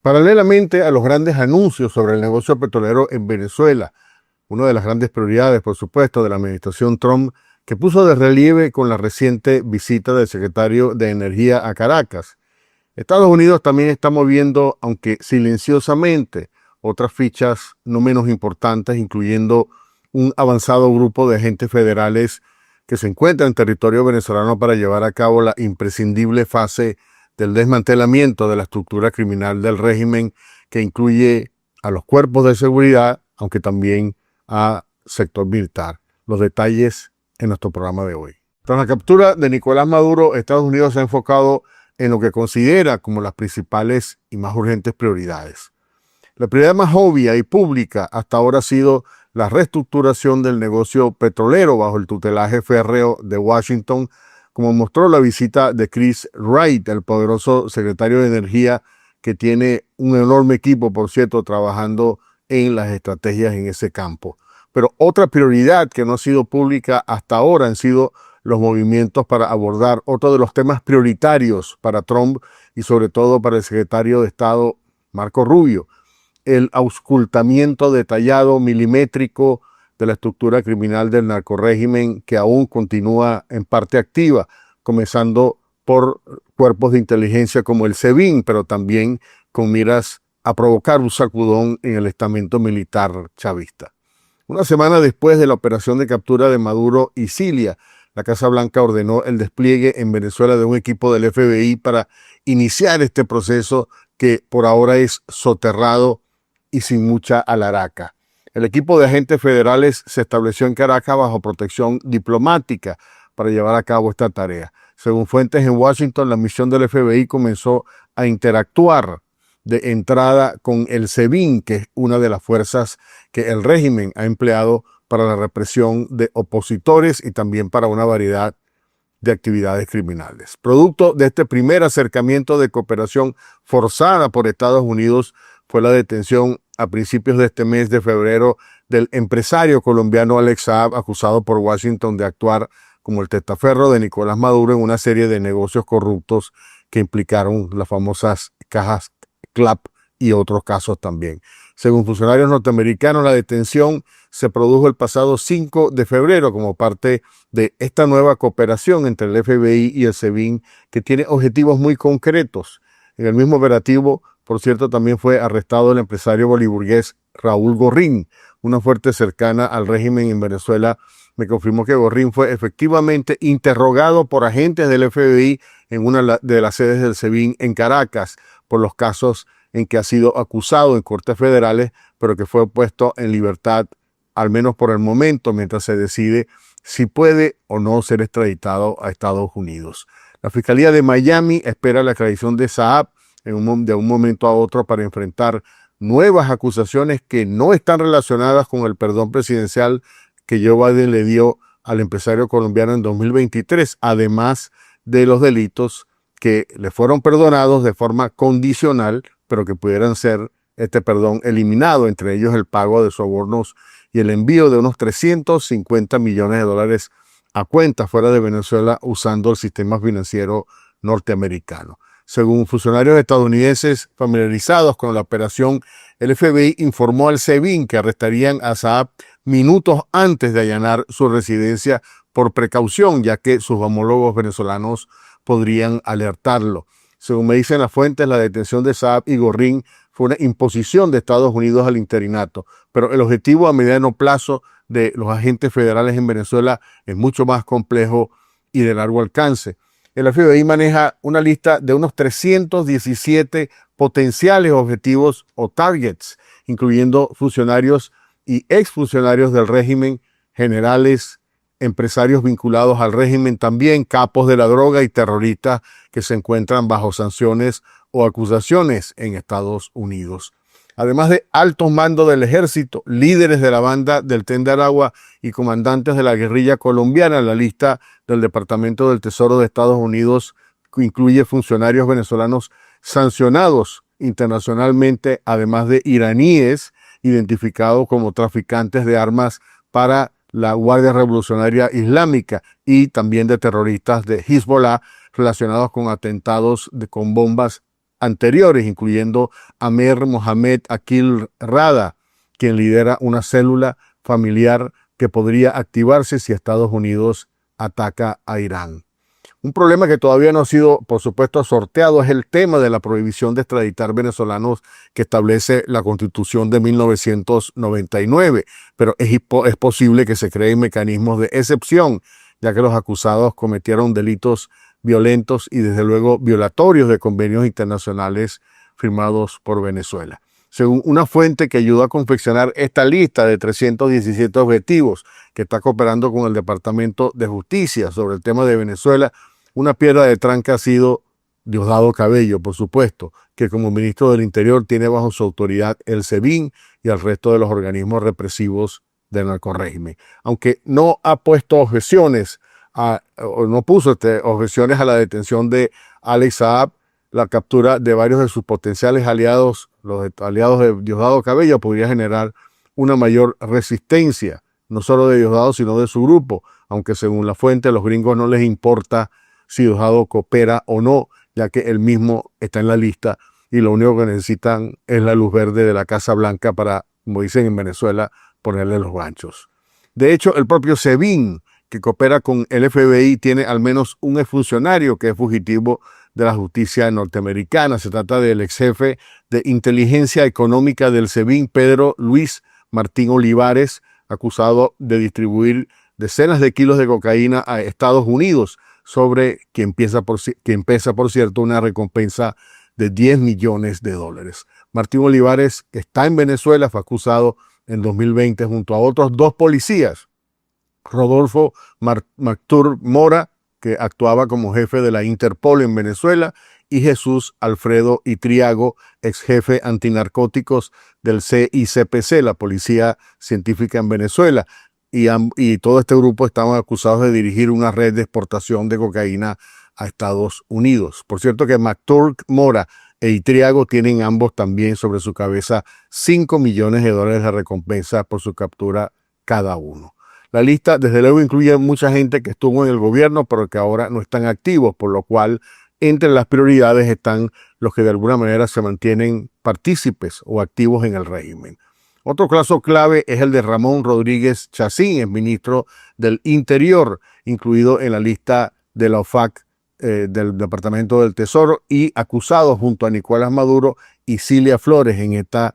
Paralelamente a los grandes anuncios sobre el negocio petrolero en Venezuela, una de las grandes prioridades, por supuesto, de la administración Trump, que puso de relieve con la reciente visita del secretario de Energía a Caracas. Estados Unidos también está moviendo, aunque silenciosamente, otras fichas no menos importantes, incluyendo un avanzado grupo de agentes federales que se encuentran en territorio venezolano para llevar a cabo la imprescindible fase del desmantelamiento de la estructura criminal del régimen, que incluye a los cuerpos de seguridad, aunque también a sector militar. Los detalles en nuestro programa de hoy. Tras la captura de Nicolás Maduro, Estados Unidos se ha enfocado en lo que considera como las principales y más urgentes prioridades. La prioridad más obvia y pública hasta ahora ha sido la reestructuración del negocio petrolero bajo el tutelaje férreo de Washington, como mostró la visita de Chris Wright, el poderoso secretario de Energía, que tiene un enorme equipo, por cierto, trabajando en las estrategias en ese campo. Pero otra prioridad que no ha sido pública hasta ahora han sido los movimientos para abordar otro de los temas prioritarios para Trump y sobre todo para el secretario de Estado Marco Rubio: el auscultamiento detallado, milimétrico, de la estructura criminal del narcorrégimen, que aún continúa en parte activa, comenzando por cuerpos de inteligencia como el SEBIN, pero también con miras a provocar un sacudón en el estamento militar chavista. Una semana después de la operación de captura de Maduro y Cilia, la Casa Blanca ordenó el despliegue en Venezuela de un equipo del FBI para iniciar este proceso que por ahora es soterrado y sin mucha alaraca. El equipo de agentes federales se estableció en Caracas bajo protección diplomática para llevar a cabo esta tarea. Según fuentes en Washington, la misión del FBI comenzó a interactuar de entrada con el SEBIN, que es una de las fuerzas que el régimen ha empleado para la represión de opositores y también para una variedad de actividades criminales. Producto de este primer acercamiento de cooperación forzada por Estados Unidos fue la detención a principios de este mes de febrero del empresario colombiano Alex Saab, acusado por Washington de actuar como el testaferro de Nicolás Maduro en una serie de negocios corruptos que implicaron las famosas cajas CLAP y otros casos también. Según funcionarios norteamericanos, la detención se produjo el pasado 5 de febrero como parte de esta nueva cooperación entre el FBI y el SEBIN, que tiene objetivos muy concretos. En el mismo operativo, por cierto, también fue arrestado el empresario boliburgués Raúl Gorrín. Una fuente cercana al régimen en Venezuela me confirmó que Gorrín fue efectivamente interrogado por agentes del FBI en una de las sedes del SEBIN en Caracas por los casos en que ha sido acusado en cortes federales, pero que fue puesto en libertad, al menos por el momento, mientras se decide si puede o no ser extraditado a Estados Unidos. La Fiscalía de Miami espera la extradición de Saab de un momento a otro para enfrentar nuevas acusaciones que no están relacionadas con el perdón presidencial que Joe Biden le dio al empresario colombiano en 2023, además de los delitos que le fueron perdonados de forma condicional, pero que pudieran ser este perdón eliminado, entre ellos el pago de sobornos y el envío de unos 350 millones de dólares a cuentas fuera de Venezuela usando el sistema financiero norteamericano. Según funcionarios estadounidenses familiarizados con la operación, el FBI informó al SEBIN que arrestarían a Saab minutos antes de allanar su residencia por precaución, ya que sus homólogos venezolanos podrían alertarlo. Según me dicen las fuentes, la detención de Saab y Gorrín fue una imposición de Estados Unidos al interinato, pero el objetivo a mediano plazo de los agentes federales en Venezuela es mucho más complejo y de largo alcance. El FBI maneja una lista de unos 317 potenciales objetivos o targets, incluyendo funcionarios y exfuncionarios del régimen, generales, empresarios vinculados al régimen, también capos de la droga y terroristas que se encuentran bajo sanciones o acusaciones en Estados Unidos. Además de altos mandos del ejército, líderes de la banda del Tren de Aragua y comandantes de la guerrilla colombiana, la lista del Departamento del Tesoro de Estados Unidos incluye funcionarios venezolanos sancionados internacionalmente, además de iraníes identificados como traficantes de armas para la Guardia Revolucionaria Islámica y también de terroristas de Hezbollah relacionados con atentados con bombas anteriores, incluyendo Amer Mohamed Akil Rada, quien lidera una célula familiar que podría activarse si Estados Unidos ataca a Irán. Un problema que todavía no ha sido, por supuesto, sorteado es el tema de la prohibición de extraditar venezolanos que establece la Constitución de 1999, pero es posible que se creen mecanismos de excepción, ya que los acusados cometieron delitos violentos y desde luego violatorios de convenios internacionales firmados por Venezuela. Según una fuente que ayudó a confeccionar esta lista de 317 objetivos que está cooperando con el Departamento de Justicia sobre el tema de Venezuela, una piedra de tranca ha sido Diosdado Cabello, por supuesto, que como ministro del Interior tiene bajo su autoridad el SEBIN y el resto de los organismos represivos del narcorrégimen. Aunque no ha puesto objeciones, no puso objeciones a la detención de Alex Saab, la captura de varios de sus potenciales aliados, los aliados de Diosdado Cabello, podría generar una mayor resistencia, no solo de Diosdado, sino de su grupo, aunque según la fuente a los gringos no les importa si Diosdado coopera o no, ya que él mismo está en la lista y lo único que necesitan es la luz verde de la Casa Blanca para, como dicen en Venezuela, ponerle los ganchos. De hecho, el propio SEBIN, que coopera con el FBI, tiene al menos un exfuncionario que es fugitivo de la justicia norteamericana. Se trata del ex jefe de inteligencia económica del SEBIN, Pedro Luis Martín Olivares, acusado de distribuir decenas de kilos de cocaína a Estados Unidos, sobre quien pesa, por cierto, una recompensa de $10 millones. Martín Olivares, que está en Venezuela, fue acusado en 2020 junto a otros 2 policías, Rodolfo Mactur Mora, que actuaba como jefe de la Interpol en Venezuela, y Jesús Alfredo Itriago, ex jefe antinarcóticos del CICPC, la Policía Científica en Venezuela. Y todo este grupo estaban acusados de dirigir una red de exportación de cocaína a Estados Unidos. Por cierto que Mactur Mora e Itriago tienen ambos también sobre su cabeza $5 millones de recompensa por su captura cada uno. La lista, desde luego, incluye mucha gente que estuvo en el gobierno, pero que ahora no están activos, por lo cual entre las prioridades están los que de alguna manera se mantienen partícipes o activos en el régimen. Otro caso clave es el de Ramón Rodríguez Chacín, el ministro del Interior, incluido en la lista de la OFAC del Departamento del Tesoro y acusado junto a Nicolás Maduro y Cilia Flores en este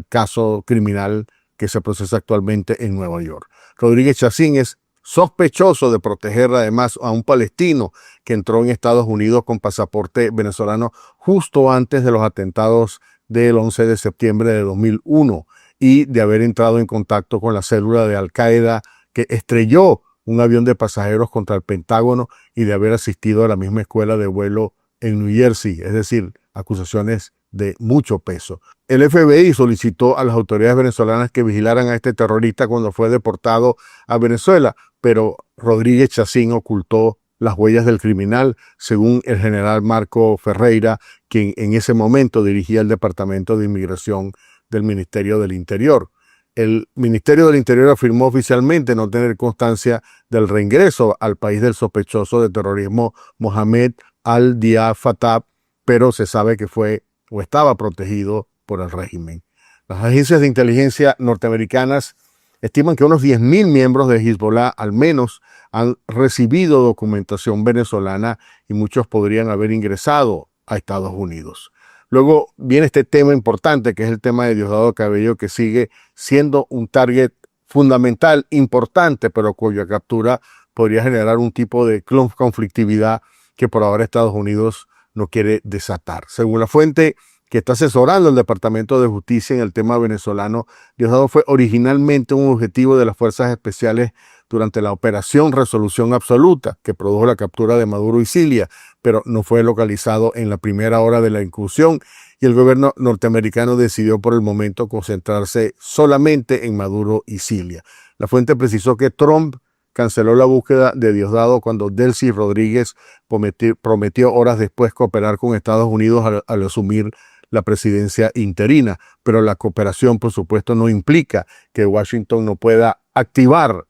caso criminal que se procesa actualmente en Nueva York. Rodríguez Chacín es sospechoso de proteger además a un palestino que entró en Estados Unidos con pasaporte venezolano justo antes de los atentados del 11 de septiembre de 2001 y de haber entrado en contacto con la célula de Al-Qaeda que estrelló un avión de pasajeros contra el Pentágono y de haber asistido a la misma escuela de vuelo en New Jersey, es decir, acusaciones de mucho peso. El FBI solicitó a las autoridades venezolanas que vigilaran a este terrorista cuando fue deportado a Venezuela, pero Rodríguez Chacín ocultó las huellas del criminal, según el general Marco Ferreira, quien en ese momento dirigía el Departamento de Inmigración del Ministerio del Interior. El Ministerio del Interior afirmó oficialmente no tener constancia del reingreso al país del sospechoso de terrorismo Mohamed al-Diab Fattah, pero se sabe que fue o estaba protegido por el régimen. Las agencias de inteligencia norteamericanas estiman que unos 10.000 miembros de Hezbollah al menos han recibido documentación venezolana y muchos podrían haber ingresado a Estados Unidos. Luego viene este tema importante que es el tema de Diosdado Cabello, que sigue siendo un target fundamental, importante, pero cuya captura podría generar un tipo de conflictividad que por ahora Estados Unidos no quiere desatar. Según la fuente que está asesorando el Departamento de Justicia en el tema venezolano, Diosdado fue originalmente un objetivo de las fuerzas especiales durante la Operación Resolución Absoluta, que produjo la captura de Maduro y Cilia, pero no fue localizado en la primera hora de la incursión y el gobierno norteamericano decidió por el momento concentrarse solamente en Maduro y Cilia. La fuente precisó que Trump canceló la búsqueda de Diosdado cuando Delcy Rodríguez prometió horas después cooperar con Estados Unidos al asumir la presidencia interina, pero la cooperación, por supuesto, no implica que Washington no pueda activar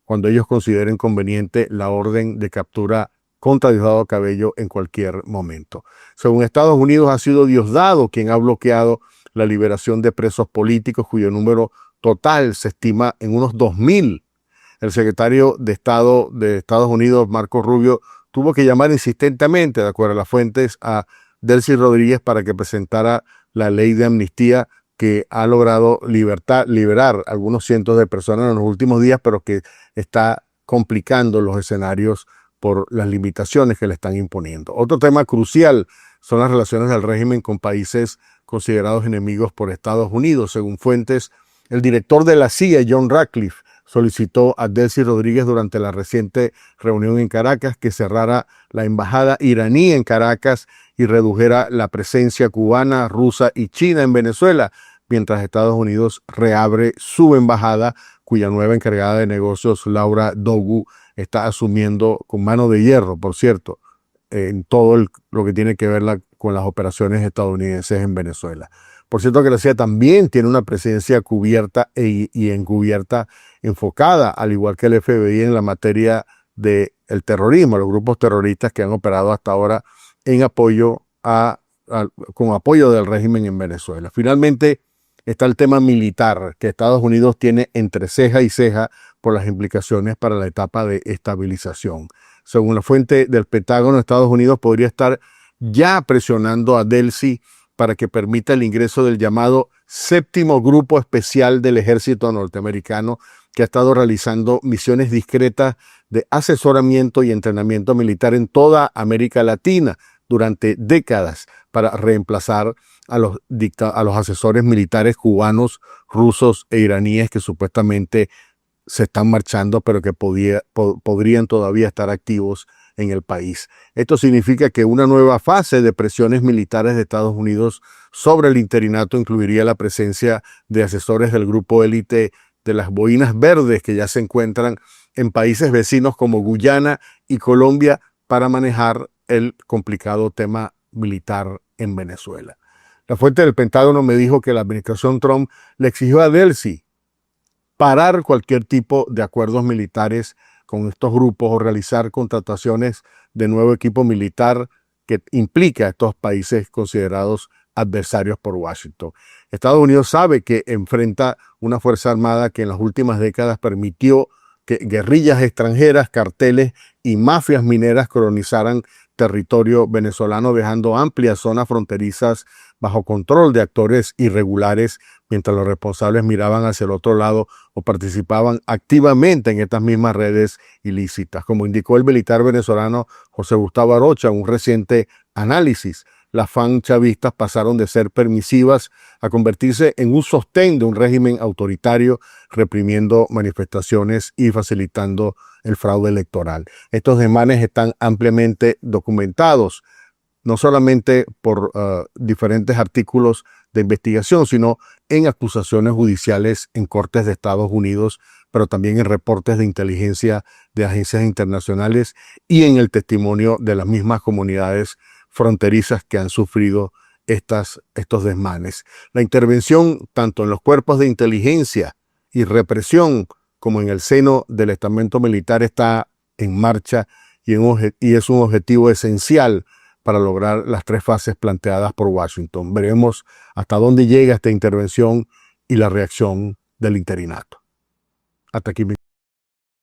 cuando ellos consideren conveniente la orden de captura contra Diosdado Cabello en cualquier momento. Según Estados Unidos, ha sido Diosdado quien ha bloqueado la liberación de presos políticos, cuyo número total se estima en unos 2.000. El secretario de Estado de Estados Unidos, Marco Rubio, tuvo que llamar insistentemente, de acuerdo a las fuentes, a Delcy Rodríguez para que presentara la ley de amnistía que ha logrado liberar algunos cientos de personas en los últimos días, pero que está complicando los escenarios por las limitaciones que le están imponiendo. Otro tema crucial son las relaciones del régimen con países considerados enemigos por Estados Unidos. Según fuentes, el director de la CIA, John Ratcliffe, solicitó a Delcy Rodríguez durante la reciente reunión en Caracas que cerrara la embajada iraní en Caracas y redujera la presencia cubana, rusa y china en Venezuela, mientras Estados Unidos reabre su embajada, cuya nueva encargada de negocios, Laura Dogu, está asumiendo con mano de hierro, por cierto, en todo lo que tiene que ver con las operaciones estadounidenses en Venezuela. Por cierto que la CIA también tiene una presencia cubierta y encubierta enfocada, al igual que el FBI, en la materia del terrorismo, los grupos terroristas que han operado hasta ahora en con apoyo del régimen en Venezuela. Finalmente está el tema militar, que Estados Unidos tiene entre ceja y ceja por las implicaciones para la etapa de estabilización. Según la fuente del Pentágono, Estados Unidos podría estar ya presionando a Delcy para que permita el ingreso del llamado séptimo grupo especial del ejército norteamericano, que ha estado realizando misiones discretas de asesoramiento y entrenamiento militar en toda América Latina durante décadas para reemplazar a los asesores militares cubanos, rusos e iraníes que supuestamente se están marchando, pero que podrían todavía estar activos en el país. Esto significa que una nueva fase de presiones militares de Estados Unidos sobre el interinato incluiría la presencia de asesores del grupo élite de las Boinas Verdes, que ya se encuentran en países vecinos como Guyana y Colombia para manejar el complicado tema militar en Venezuela. La fuente del Pentágono me dijo que la administración Trump le exigió a Delcy parar cualquier tipo de acuerdos militares con estos grupos o realizar contrataciones de nuevo equipo militar que implica a estos países considerados adversarios por Washington. Estados Unidos sabe que enfrenta una fuerza armada que en las últimas décadas permitió que guerrillas extranjeras, carteles y mafias mineras colonizaran territorio venezolano, dejando amplias zonas fronterizas bajo control de actores irregulares, mientras los responsables miraban hacia el otro lado o participaban activamente en estas mismas redes ilícitas. Como indicó el militar venezolano José Gustavo Arocha en un reciente análisis, las FARC chavistas pasaron de ser permisivas a convertirse en un sostén de un régimen autoritario, reprimiendo manifestaciones y facilitando el fraude electoral. Estos desmanes están ampliamente documentados, no solamente por diferentes artículos de investigación, sino en acusaciones judiciales en cortes de Estados Unidos, pero también en reportes de inteligencia de agencias internacionales y en el testimonio de las mismas comunidades fronterizas que han sufrido estos desmanes. La intervención tanto en los cuerpos de inteligencia y represión como en el seno del estamento militar está en marcha y es un objetivo esencial para lograr las tres fases planteadas por Washington. Veremos hasta dónde llega esta intervención y la reacción del interinato. Hasta aquí.